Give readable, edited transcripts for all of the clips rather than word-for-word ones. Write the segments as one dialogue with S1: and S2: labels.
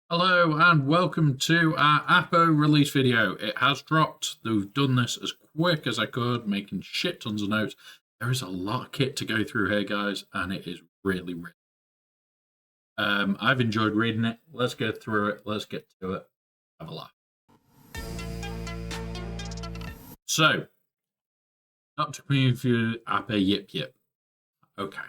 S1: Hello and welcome to our Appo release video. It has dropped. We've done this as quick as I could, making shit tons of notes. There is a lot of kit to go through here, guys, and it is really. I've enjoyed reading it. Let's get through it. Let's get to it. Have a laugh. So, not to confuse Appo Yip Yip. Okay.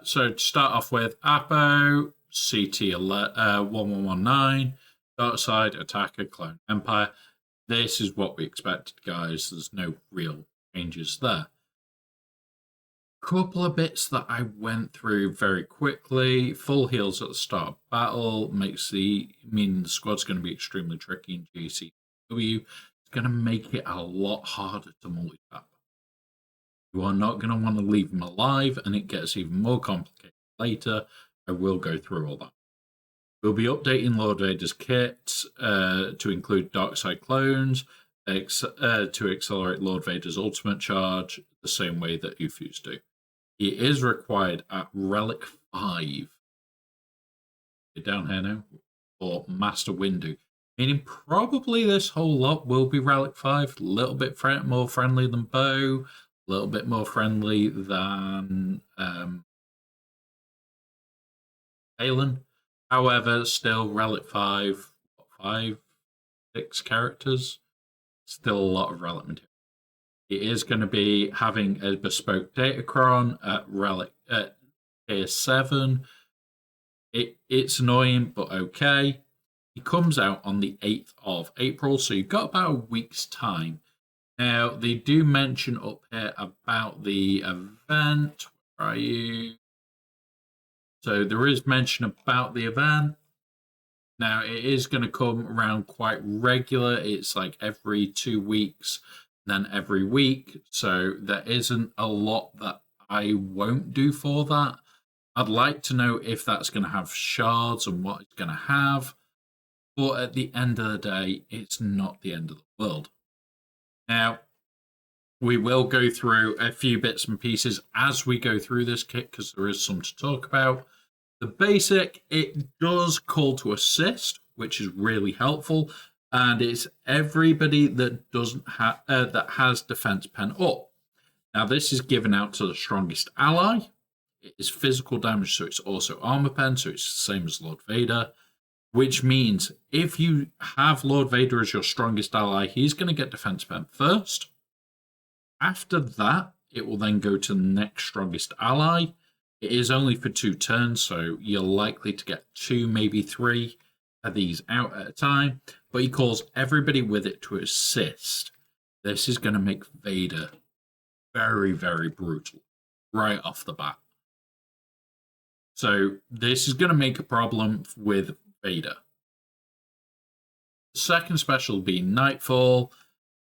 S1: So to start off with, Appo CT 1119, Dark Side Attacker Clone Empire. This is what we expected, guys. There's no real changes there. Couple of bits that I went through very quickly. Full heals at the start of battle mean the squad's going to be extremely tricky in GCW. It's going to make it a lot harder to multi-tap. You are not going to want to leave them alive, and it gets even more complicated later. I will go through all that. We'll be updating Lord Vader's kit to include Dark Side clones, to accelerate Lord Vader's ultimate charge the same way that Ufus do. He is required at Relic 5. Down here now, or Master Windu. Meaning probably this whole lot will be Relic 5, a little bit more friendly than Bo, a little bit more friendly than Alan. However, still Relic 5, 6 characters. Still a lot of Relic material. It is going to be having a bespoke Datacron at Relic at Tier 7. It's annoying, but okay. It comes out on the 8th of April, so you've got about a week's time. Now, they do mention up here about the event. Where are you? So there is mention about the event. Now, it is going to come around quite regular. It's like every 2 weeks, then every week. So there isn't a lot that I won't do for that. I'd like to know if that's going to have shards and what it's going to have. But at the end of the day, it's not the end of the world. Now, we will go through a few bits and pieces as we go through this kit because there is some to talk about. The basic, it does call to assist, which is really helpful, and it's everybody that doesn't have that has defense pen up. Now, this is given out to the strongest ally. It is physical damage, so it's also armor pen, so it's the same as Lord Vader. Which means if you have Lord Vader as your strongest ally, he's going to get defense pen first. After that, it will then go to the next strongest ally. It is only for 2 turns, so you're likely to get 2, maybe 3 of these out at a time. But he calls everybody with it to assist. This is going to make Vader very, very brutal right off the bat. So this is going to make a problem with Vader. The second special will be Nightfall.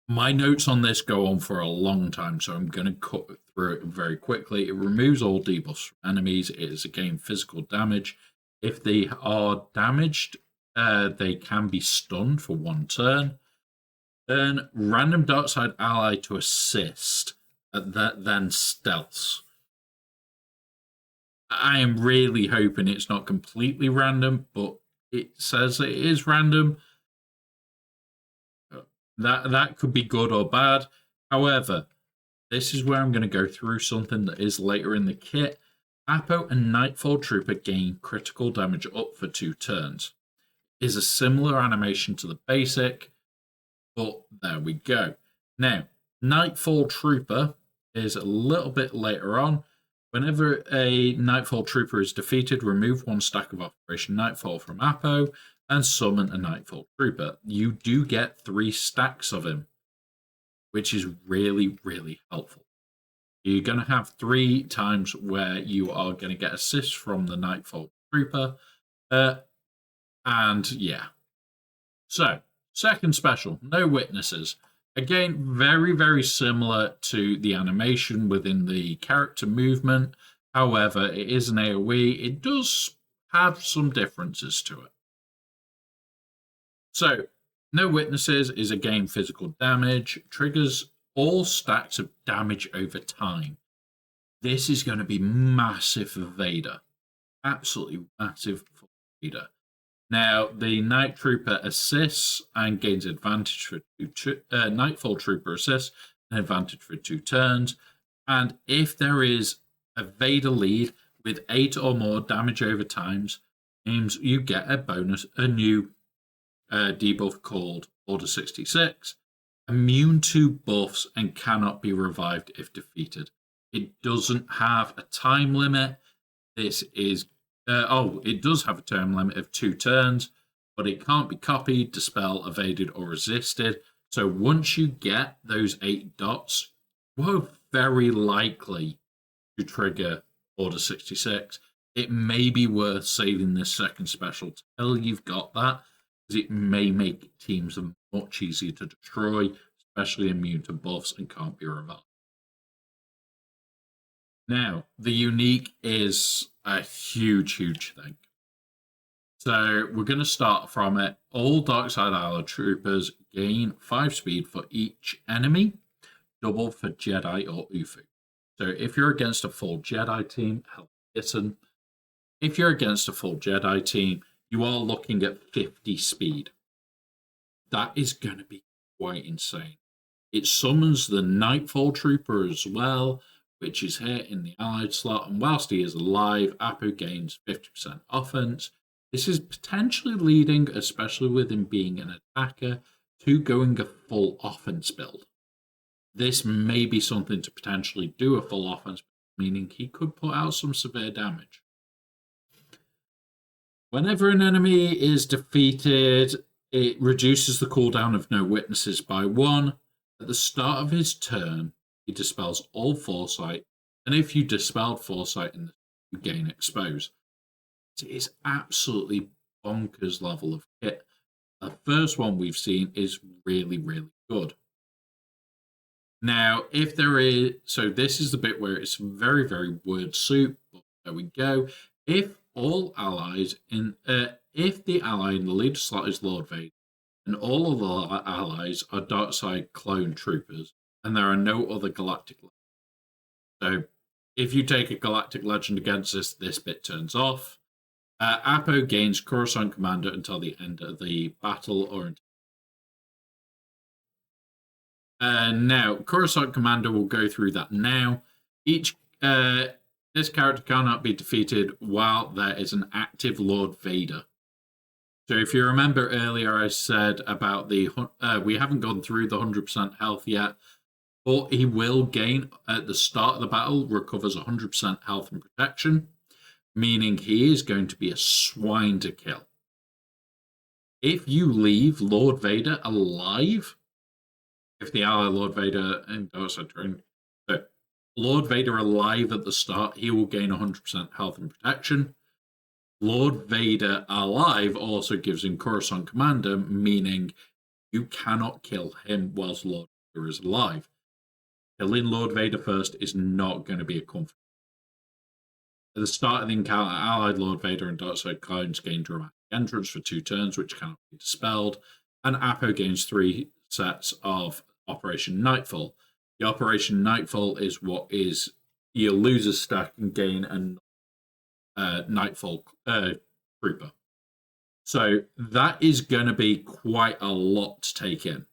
S1: My notes on this go on for a long time, so I'm going to cut through it very quickly. It removes all debuffs from enemies. It is again physical damage. If they are damaged, they can be stunned for 1 turn. Then random dark side ally to assist. Then stealths. I am really hoping it's not completely random, but it says it is random. That could be good or bad. However, this is where I'm going to go through something that is later in the kit. Appo and Nightfall Trooper gain critical damage up for 2 turns. Is a similar animation to the basic, but there we go. Now, Nightfall Trooper is a little bit later on. Whenever a Nightfall Trooper is defeated, remove 1 stack of Operation Nightfall from Appo and summon a Nightfall Trooper. You do get 3 stacks of him, which is really, really helpful. You're going to have 3 times where you are going to get assists from the Nightfall Trooper. And yeah. So, second special, no witnesses. Again, very, very similar to the animation within the character movement. However, it is an AoE. It does have some differences to it. So, no witnesses is again physical damage. Triggers all stacks of damage over time. This is going to be massive for Vader. Absolutely massive for Vader. Now, the Night Trooper assists and gains advantage for Nightfall Trooper assists and advantage for 2 turns. And if there is a Vader lead with 8 or more damage over times, means you get a new debuff called Order 66, immune to buffs and cannot be revived if defeated. It doesn't have a time limit. This is it does have a time limit of 2 turns, but it can't be copied, dispelled, evaded, or resisted. So once you get those 8 dots, you're very likely to trigger Order 66. It may be worth saving this second special till you've got that, because it may make teams much easier to destroy, especially immune to buffs and can't be revived. Now, the unique is a huge thing. So we're going to start from it. All Darkside Ally troopers gain 5 speed for each enemy, double for Jedi or UFO. So if you're against a full Jedi team, hell, listen. If you're against a full Jedi team, you are looking at 50 speed. That is going to be quite insane. It summons the Nightfall Trooper as well, which is here in the allied slot, and whilst he is alive, Appo gains 50% offense. This is potentially leading, especially with him being an attacker, to going a full offense build. This may be something to potentially do a full offense, meaning he could put out some severe damage. Whenever an enemy is defeated, it reduces the cooldown of no witnesses by 1. At the start of his turn, he dispels all foresight, and if you dispelled foresight, you gain expose. It is absolutely bonkers level of kit. The first one we've seen is really good. Now, if there is, so this is the bit where it's very word soup, but there we go. If all allies if the ally in the leader slot is Lord Vader, and all of the allies are Darkside clone troopers, and there are no other galactic legends. So if you take a galactic legend against this bit turns off. Appo gains Coruscant Commander until the end of the battle or now, Coruscant Commander will go through that now. This character cannot be defeated while there is an active Lord Vader. So if you remember earlier, I said about we haven't gone through the 100% health yet, but he will gain at the start of the battle, recovers 100% health and protection, meaning he is going to be a swine to kill. If you leave Lord Vader alive, if the ally Lord Vader and Lord Vader alive at the start, he will gain 100% health and protection. Lord Vader alive also gives him Coruscant Commander, meaning you cannot kill him whilst Lord Vader is alive. Killing Lord Vader first is not going to be a comfort. At the start of the encounter, allied Lord Vader and Darkside clones gain dramatic entrance for 2 turns, which cannot be dispelled, and Appo gains 3 sets of Operation Nightfall. The Operation Nightfall is what is you lose a stack and gain a Nightfall Trooper. So that is going to be quite a lot to take in.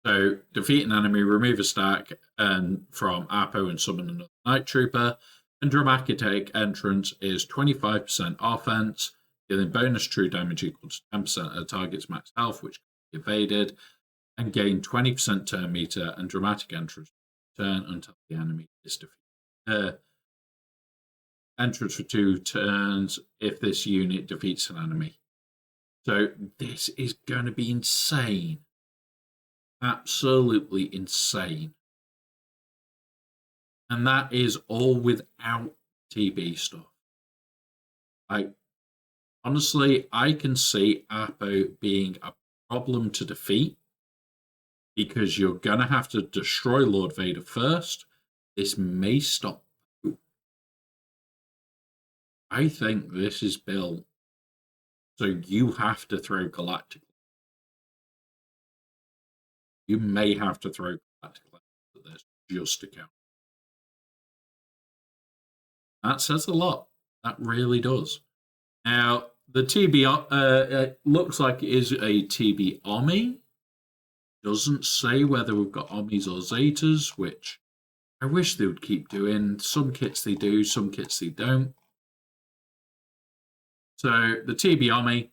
S1: So defeat an enemy, remove a stack and from Appo and summon another Night Trooper. And dramatic entrance is 25% offense, dealing bonus true damage equal to 10% of the target's max health, which can be evaded, and gain 20% turn meter and dramatic entrance turn until the enemy is defeated. Entrance for 2 turns if this unit defeats an enemy. So this is going to be insane. Absolutely insane. And that is all without TB stuff. Honestly, I can see Appo being a problem to defeat because you're going to have to destroy Lord Vader first. This may stop. I think this is built so you have to throw Galactic. You may have to throw Galactic at this just to count. That says a lot. That really does. Now, the TB looks like it is a TB Omni. Doesn't say whether we've got Omnis or Zetas, which I wish they would keep doing. Some kits they do, some kits they don't. So the TB Omni,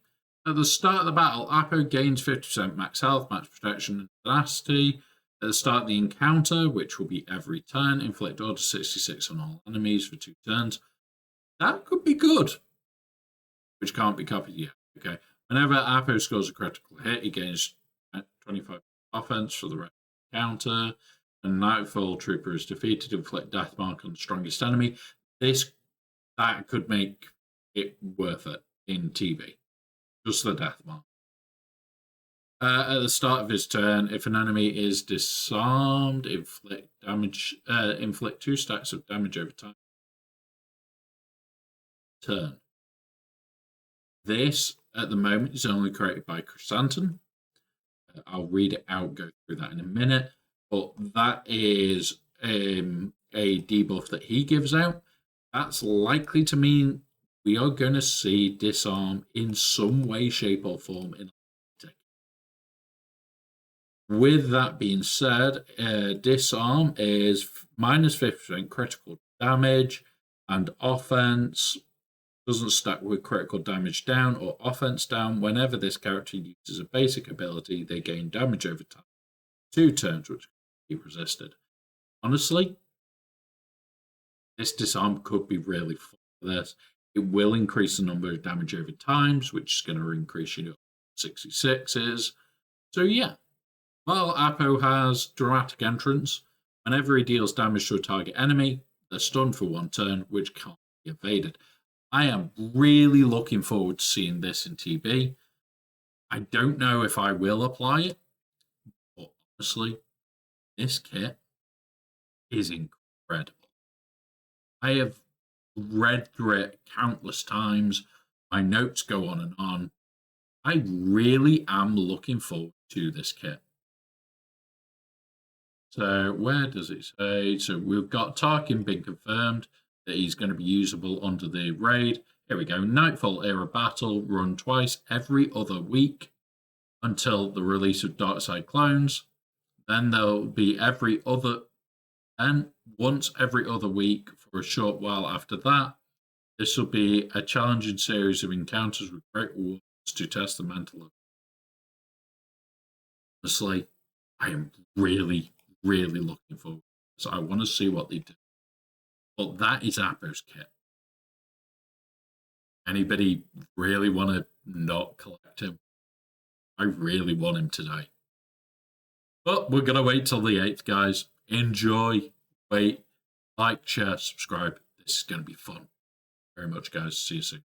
S1: at the start of the battle, Appo gains 50% max health, max protection, and tenacity. At the start of the encounter, which will be every turn, inflict order 66 on all enemies for 2 turns. That could be good, which can't be copied yet. Okay. Whenever Appo scores a critical hit, he gains 25 offense for the rest of the encounter. And Nightfall Trooper is defeated, inflict death mark on the strongest enemy. That could make it worth it in TV. Just the death mark. At the start of his turn, if an enemy is disarmed, inflict 2 stacks of damage over time. Turn. This, at the moment, is only created by Chrysanthemum. I'll read it out, go through that in a minute. But that is a debuff that he gives out. That's likely to mean we are going to see disarm in some way, shape, or form in tick. With that being said, disarm is minus 50% critical damage, and offense doesn't stack with critical damage down or offense down. Whenever this character uses a basic ability, they gain damage over time. 2 turns, which can be resisted. Honestly, this disarm could be really fun for this. It will increase the number of damage over times, which is going to increase your 66s. So yeah, while Appo has dramatic entrance, whenever he deals damage to a target enemy, they're stunned for 1 turn, which can't be evaded. I am really looking forward to seeing this in TB. I don't know if I will apply it, but honestly, this kit is incredible. I have read through it countless times. My notes go on and on. I really am looking forward to this kit. So where does it say? So we've got Tarkin being confirmed that he's going to be usable under the raid. Here we go. Nightfall era battle, run twice every other week until the release of Darkside clones. Then there'll be once every other week for a short while after that. This will be a challenging series of encounters with great rewards to test the mental. Honestly, I am really, really looking forward. So I want to see what they do. But that is Appo's kit. Anybody really want to not collect him? I really want him today. But we're going to wait till the 8th, guys. Enjoy, wait, like, share, subscribe. This is going to be fun. Very much, guys. See you soon.